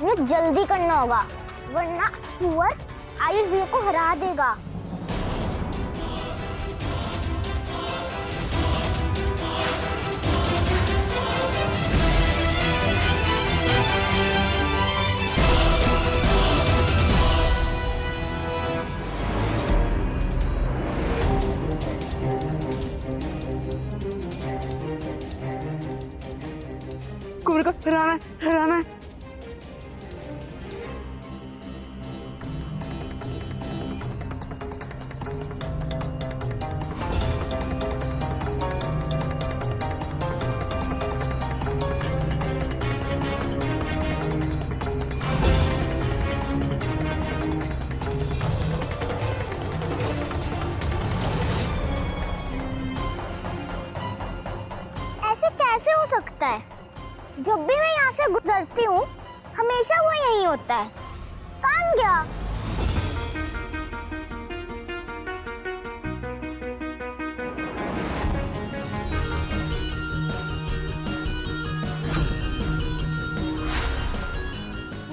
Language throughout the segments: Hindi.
ये जल्दी करना होगा वरना कुंवर आयुष भैया को हरा देगा। कुंवर को हराना हराना। ऐसे कैसे हो सकता है? जब भी मैं यहाँ से गुजरती हूँ हमेशा वो यहीं होता है। कहाँ गया?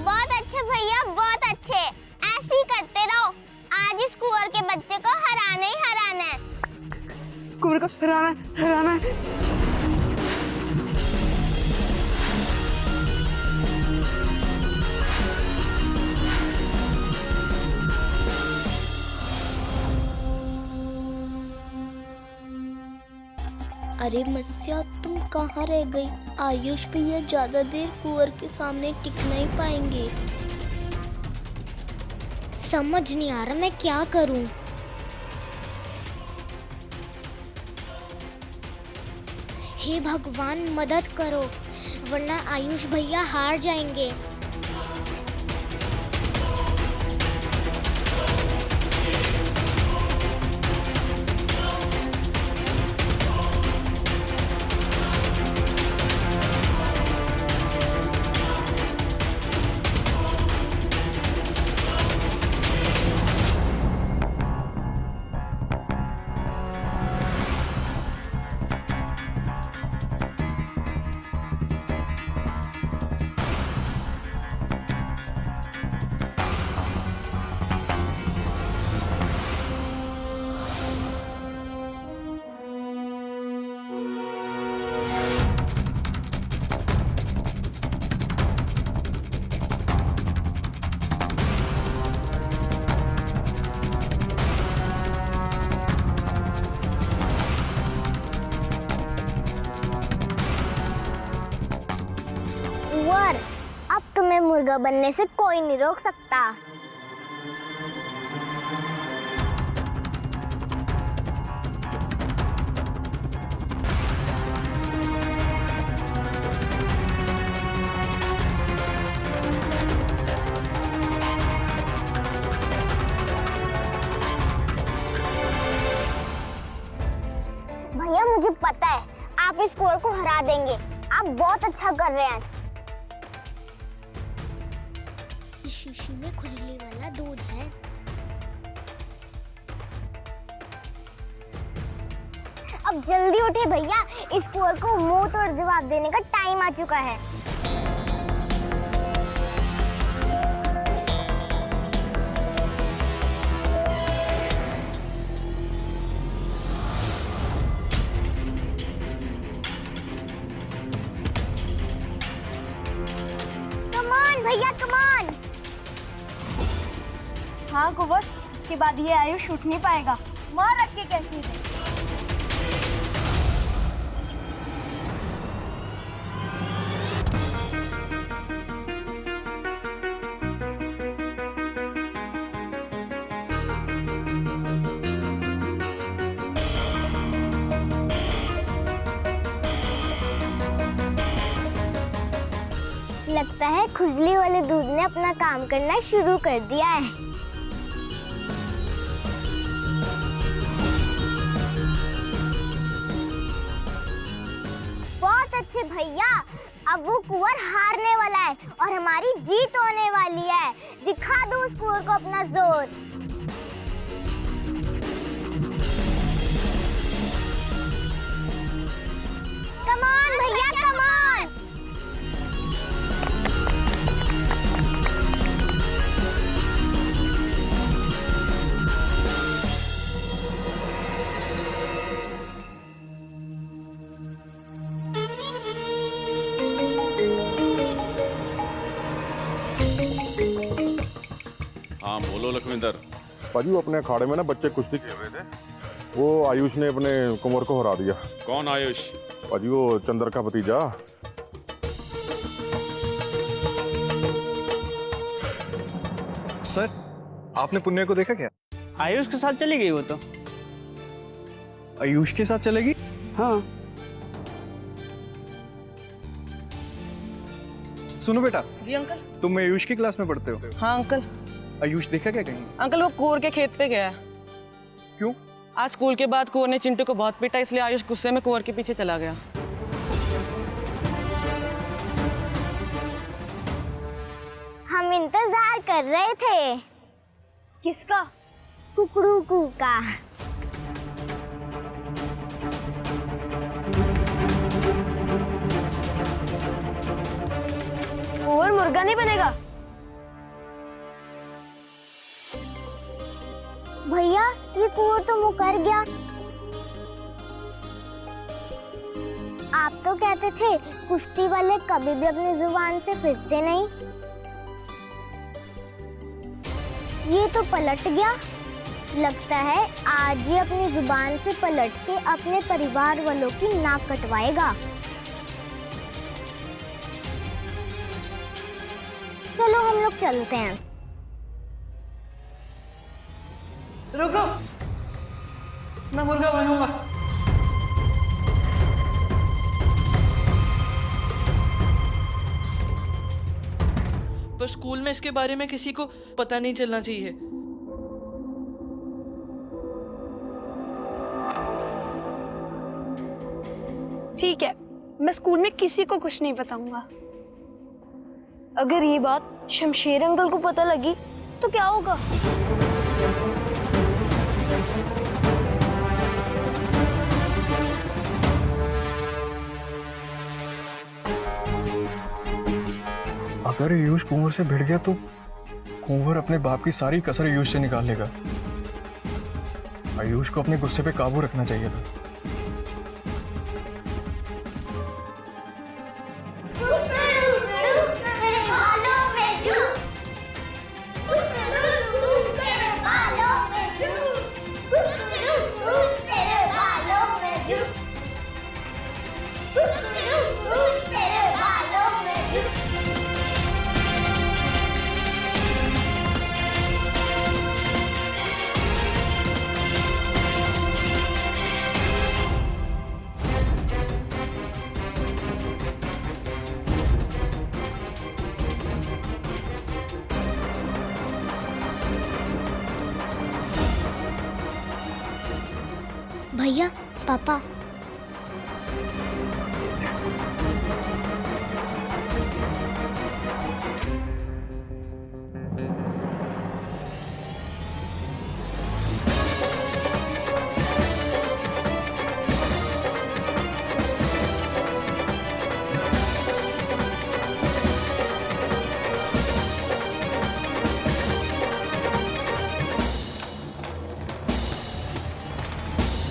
बहुत अच्छे भैया, बहुत अच्छे। ऐसे ही करते रहो। आज इस कुंवर के बच्चे को हराना ही हराना है। कुंवर को हराना हराना। अरे मस्या, तुम कहाँ रह गई? आयुष भैया ज्यादा देर कुंवर के सामने टिक नहीं पाएंगे। समझ नहीं आ रहा मैं क्या करूं। हे भगवान मदद करो वरना आयुष भैया हार जाएंगे। कुंवर, अब तुम्हें मुर्गा बनने से कोई नहीं रोक सकता। भैया मुझे पता है आप इस कुंवर को हरा देंगे। आप बहुत अच्छा कर रहे हैं। इस शीशी में खुजली वाला दूध है। अब जल्दी उठे भैया, इस कुंवर को मुंह तोड़ जवाब देने का टाइम आ चुका है। कमान भैया कमान। हाँ कुंवर, इसके बाद ये आयुष उठ नहीं पाएगा। मार रख के कैसे है। लगता है खुजली वाले दूध ने अपना काम करना शुरू कर दिया है। बहुत अच्छे भैया, अब वो कुंवर हारने वाला है और हमारी जीत होने वाली है। दिखा दो उस कुंवर को अपना जोर। कम ऑन भैया, कम ऑन। हाँ बोलो लखविंदर। भाजी वो अपने अखाड़े में ना बच्चे कुश्ती खेल रहे थे, वो आयुष ने अपने कुंवर को हरा दिया। कौन आयुष? भाजी वो चंद्र का भतीजा। सर, आपने पुण्य को देखा क्या? आयुष के साथ चली गई वो तो। आयुष के साथ चलेगी? हाँ। सुनो बेटा, जी अंकल। तुम आयुष की क्लास में पढ़ते हो? हाँ अंकल। आयुष देखा क्या कहीं? अंकल वो कुंवर के खेत पे गया है। क्यों? आज स्कूल के बाद कुंवर ने चिंटू को बहुत पीटा, इसलिए आयुष गुस्से में कुंवर के पीछे चला गया। हम इंतजार कर रहे थे। किसका? कुकड़ू कू का। कुंवर मुर्गा नहीं बनेगा। भैया ये कुंवर तो मुकर गया। आप तो कहते थे कुश्ती वाले कभी भी अपनी जुबान से फिरते नहीं। ये तो पलट गया। लगता है आज ये अपनी जुबान से पलट के अपने परिवार वालों की नाक कटवाएगा। चलो हम लोग चलते हैं। रुको, मैं मुर्गा बनूंगा। पर स्कूल में इसके बारे में किसी को पता नहीं चलना चाहिए। ठीक है, मैं स्कूल में किसी को कुछ नहीं बताऊंगा। अगर ये बात शमशेर अंकल को पता लगी तो क्या होगा? अगर आयुष कुंवर से भिड़ गया तो कुंवर अपने बाप की सारी कसर आयुष से निकाल लेगा। आयुष को अपने गुस्से पे काबू रखना चाहिए था। भैया, पापा,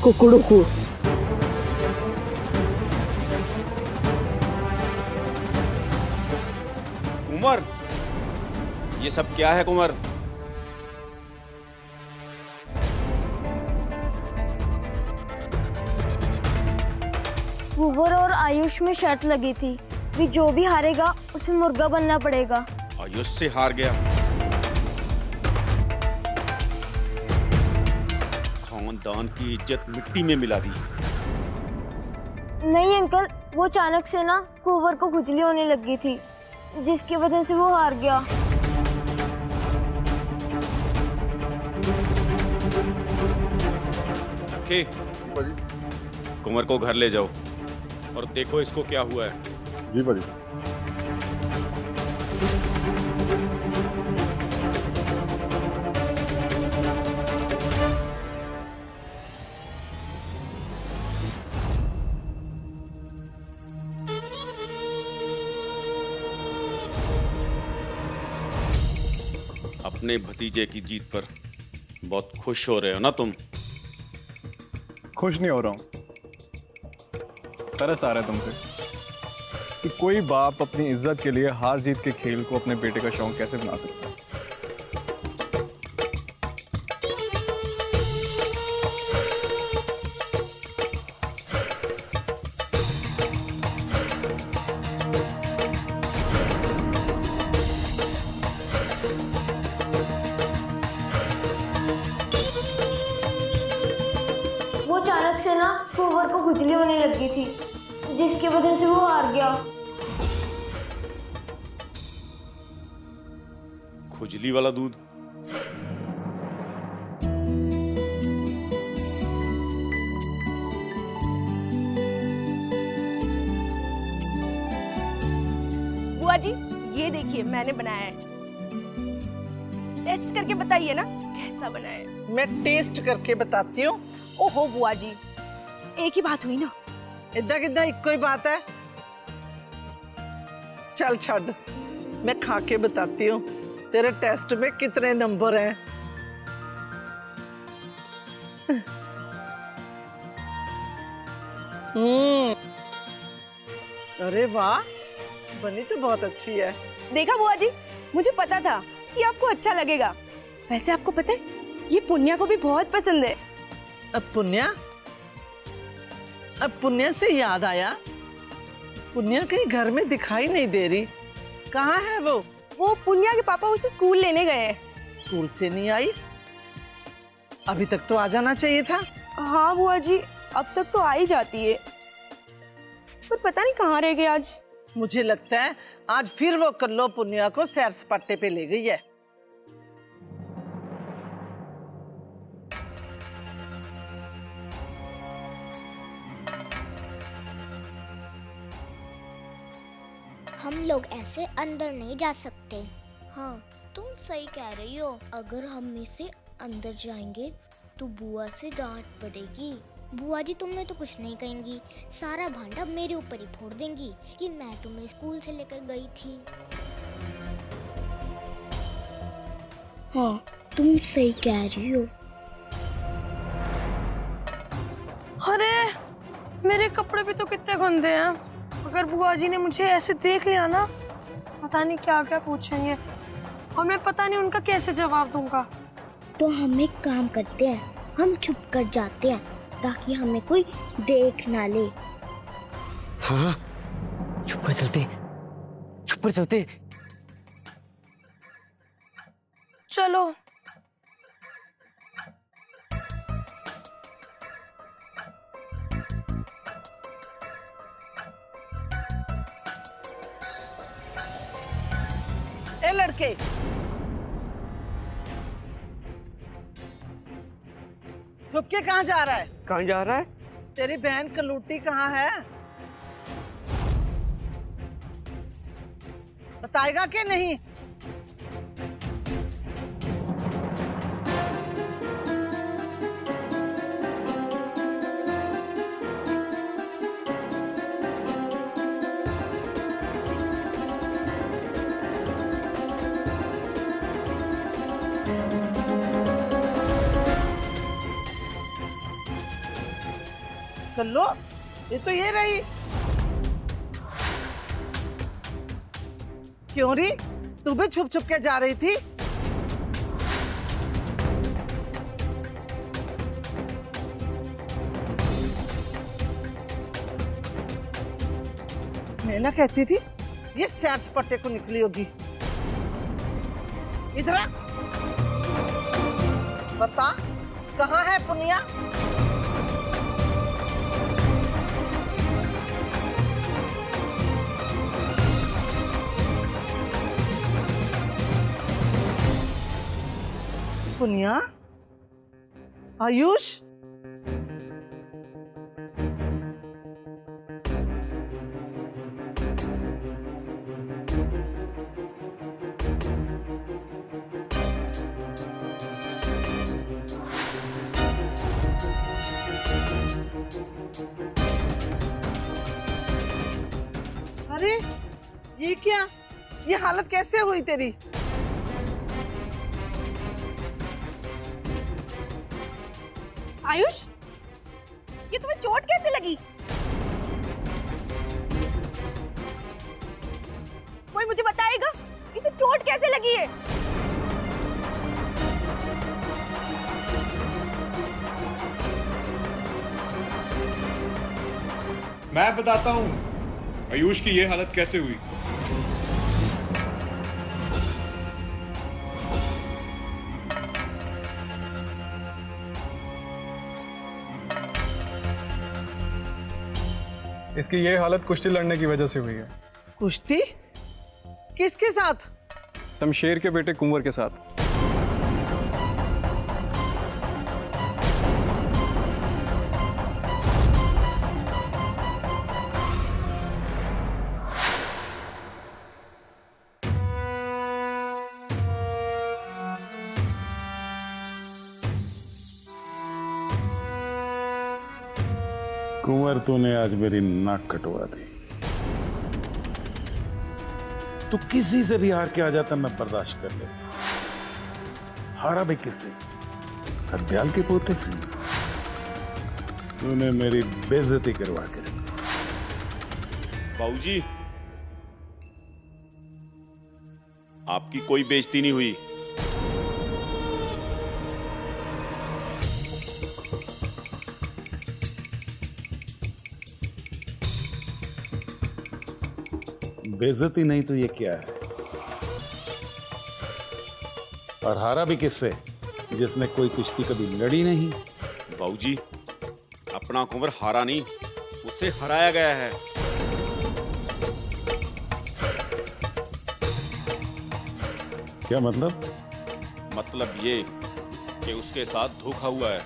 कुकड़ू को कुंवर, ये सब क्या है कुंवर? कुंवर और आयुष में शर्त लगी थी कि जो भी हारेगा उसे मुर्गा बनना पड़ेगा। आयुष से हार गया। खानदान की इज्जत मिट्टी में मिला दी। नहीं अंकल, वो अचानक से ना कुंवर को खुजली होने लगी थी, जिसकी वजह से वो हार गया। ओके, कुंवर को घर ले जाओ और देखो इसको क्या हुआ है। जी भाजी। अपने भतीजे की जीत पर बहुत खुश हो रहे हो ना तुम? खुश नहीं हो रहा हूँ, तरस आ रहा है तुमसे कि कोई बाप अपनी इज्जत के लिए हार जीत के खेल को अपने बेटे का शौक कैसे बना सकता है। खुजली होने लगी थी, जिसकी वजह से वो हार गया। खुजली वाला दूध? बुआ जी, ये देखिए मैंने बनाया है। टेस्ट करके बताइए ना कैसा बना है। मैं टेस्ट करके बताती हूँ। ओहो बुआ जी, एक ही बात हुई ना। इदा किदा इको ही बात है। चल छड़, मैं खा के बताती हूँ तेरे टेस्ट में कितने नंबर हैं। अरे वाह, बनी तो बहुत अच्छी है। देखा बुआ जी, मुझे पता था कि आपको अच्छा लगेगा। वैसे आपको पता है, ये पुन्या को भी बहुत पसंद है। अब पुन्या से याद आया, पुन्या कहीं घर में दिखाई नहीं दे रही। कहाँ है वो? वो पुन्या के पापा उसे स्कूल लेने गए हैं। स्कूल से नहीं आई? अभी तक तो आ जाना चाहिए था। हाँ बुआ जी, अब तक तो आ ही जाती है, पर पता नहीं कहाँ रह गए आज। मुझे लगता है आज फिर वो कल्लो पुन्या को सैर सपाटे पे ले गई है। हम लोग ऐसे अंदर नहीं जा सकते। हाँ, तुम सही कह रही हो। अगर हम में से अंदर जाएंगे तो बुआ से डांट पड़ेगी। बुआ जी तुम्हें तो कुछ नहीं कहेंगी, सारा भांडा मेरे ऊपर ही फोड़ देंगी कि मैं तुम्हें स्कूल से लेकर गई थी। हाँ, तुम सही कह रही हो। अरे मेरे कपड़े भी तो कितने गंदे हैं। अगर बुआ जी ने मुझे ऐसे देख लिया ना, तो पता नहीं क्या क्या पूछेंगे और मैं पता नहीं उनका कैसे जवाब दूंगा। तो हम एक काम करते हैं, हम छुप कर जाते हैं ताकि हमें कोई देख ना ले। हाँ, छुप कर चलते। चलो। ए लड़के, छुप के कहाँ जा रहा है? कहाँ जा रहा है? तेरी बहन कलूटी कहाँ है? बताएगा कि नहीं? कल्लो, ये तो ये रही। क्यों री, तू भी छुप छुप के जा रही थी? नैना कहती थी ये सैर सपाटे को निकली होगी। इधर आ, बता कहाँ है पुनिया? पुनिया, आयुष, अरे ये क्या, ये हालत कैसे हुई तेरी? आयुष, ये तुम्हें चोट कैसे लगी? कोई मुझे बताएगा इसे चोट कैसे लगी है? मैं बताता हूँ आयुष की ये हालत कैसे हुई। इसकी ये हालत कुश्ती लड़ने की वजह से हुई है। कुश्ती? किसके साथ? शमशेर के बेटे कुंवर के साथ। कुंवर, तूने आज मेरी नाक कटवा दी। तू किसी से भी हार के आ जाता मैं बर्दाश्त कर लेता, हारा भी किससे? हरदयाल के पोते से। तूने मेरी बेइज्जती करवा के रख दी। बाबूजी, आपकी कोई बेइज्जती नहीं हुई। बेइज्जती नहीं तो ये क्या है? और हारा भी किससे, जिसने कोई कुश्ती कभी लड़ी नहीं? बाबूजी, अपना कुंवर हारा नहीं, उसे हराया गया है। क्या मतलब? मतलब ये कि उसके साथ धोखा हुआ है।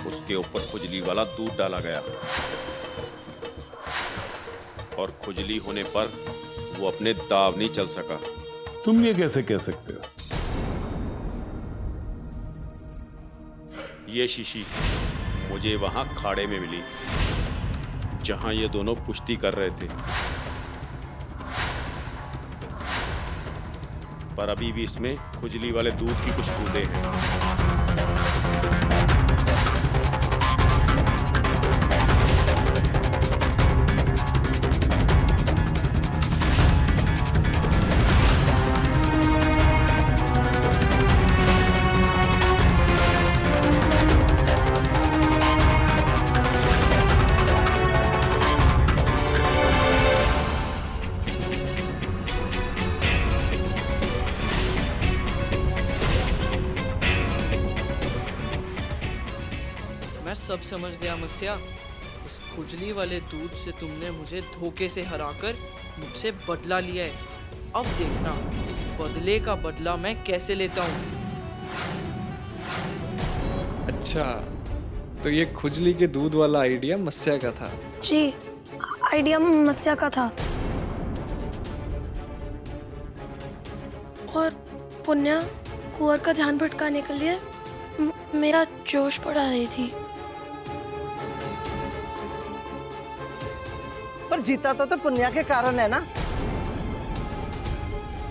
उसके ऊपर खुजली वाला दूध डाला गया और खुजली होने पर वो अपने दाव नहीं चल सका। तुम ये कैसे कह सकते हो? ये शीशी मुझे वहां खाड़े में मिली जहां ये दोनों कुश्ती कर रहे थे, पर अभी भी इसमें खुजली वाले दूध की कुछ बूंदें हैं। मैं सब समझ गया मस्या। उस खुजली वाले दूध से तुमने मुझे धोखे से हराकर मुझसे बदला लिया है। अब देखना इस बदले का बदला मैं कैसे लेता हूँ। अच्छा, तो ये खुजली के दूध वाला आइडिया मस्या का था? जी, आइडिया मस्या का था। और पुण्या कुंवर का ध्यान भटकाने के लिए मेरा जोश बढ़ा रही थी। पर जीता तो पुण्या के कारण है ना।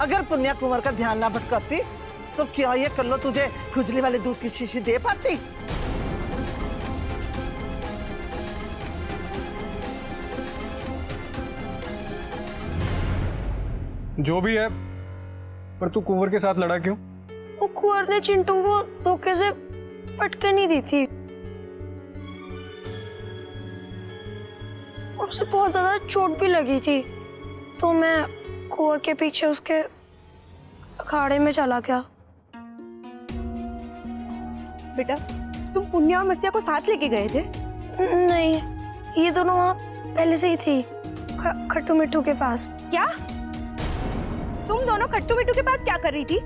अगर पुण्या कुंवर का ध्यान ना भटकाती तो क्या ये कल्लो तुझे खुजली वाले दूध की शीशी दे पाती? जो भी है, पर तू कुंवर के साथ लड़ा क्यों? वो कुंवर ने चिंटू को धोखे से पटके नहीं दी थी। उसे बहुत ज्यादा चोट भी लगी थी, तो मैं कुंवर के पीछे उसके अखाड़े में चला गया। बेटा, तुम पुण्या और मस्या को साथ लेके गए थे? नहीं, ये दोनों वहाँ पहले से ही थी, खट्टू मिट्टू के पास। क्या? तुम दोनों खट्टू मिट्टू के पास क्या कर रही थी?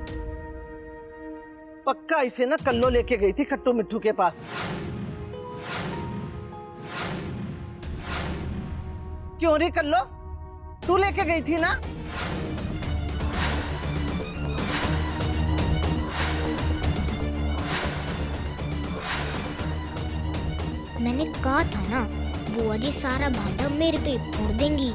पक्का इसे ना कल्लो लेके गई थी खट्टू मिट्टू के पास। क्यों रे कल्लो, तू लेके गई थी ना? मैंने कहा था ना, बुआ जी सारा भांडा मेरे पे फोड़ देंगी।